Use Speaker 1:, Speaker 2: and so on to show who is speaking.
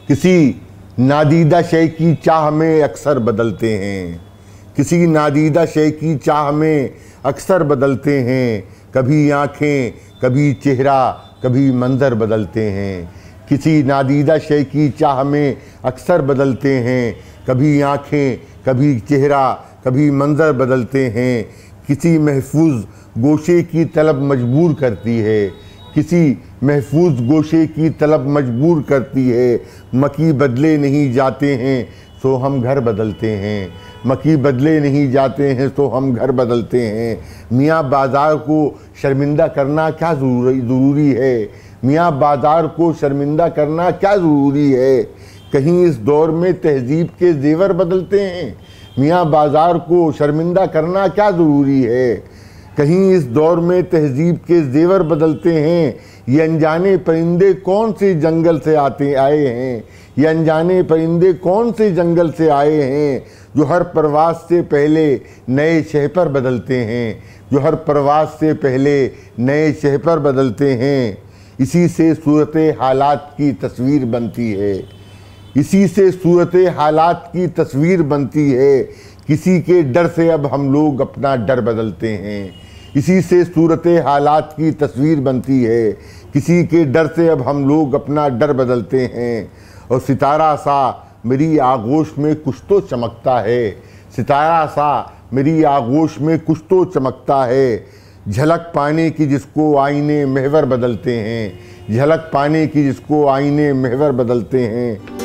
Speaker 1: किसी नादीदा शय की चाह में अक्सर बदलते हैं, किसी नादीदा शय की चाह में अक्सर बदलते हैं। कभी आँखें, कभी चेहरा, कभी मंजर बदलते हैं। किसी नादीदा शय की चाह में अक्सर बदलते हैं। कभी आँखें, कभी चेहरा, कभी मंजर बदलते हैं। किसी महफूज गोशे की तलब मजबूर करती है, किसी महफूज गोशे की तलब मजबूर करती है। मकी बदले नहीं जाते हैं तो हम घर बदलते हैं, मकी बदले नहीं जाते हैं तो हम घर बदलते हैं। मियाँ बाज़ार को शर्मिंदा करना क्या ज़रूरी है, मियाँ बाज़ार को शर्मिंदा करना क्या ज़रूरी है। कहीं इस दौर में तहज़ीब के ज़ेवर बदलते हैं, मियाँ बाज़ार को शर्मिंदा करना क्या ज़रूरी है। कहीं इस दौर में तहज़ीब के ज़ेवर बदलते हैं। ये अनजाने परिंदे कौन से जंगल से आए हैं, ये अनजाने परिंदे कौन से जंगल से आए हैं, जो हर परवाज़ से पहले नए शह पर बदलते हैं, जो हर परवाज़ से पहले नए शह पर बदलते हैं। इसी से सूरत हालात की तस्वीर बनती है, इसी से सूरत हालात की तस्वीर बनती है। किसी के डर से अब हम लोग अपना डर बदलते हैं, इसी से सूरत हालात की तस्वीर बनती है। किसी के डर से अब हम लोग अपना डर बदलते हैं। और सितारा सा मेरी आगोश में कुछ तो चमकता है, सितारा सा मेरी आगोश में कुछ तो चमकता है। झलक पाने की जिसको आईने महवर बदलते हैं, झलक पाने की जिसको आईने महवर बदलते हैं।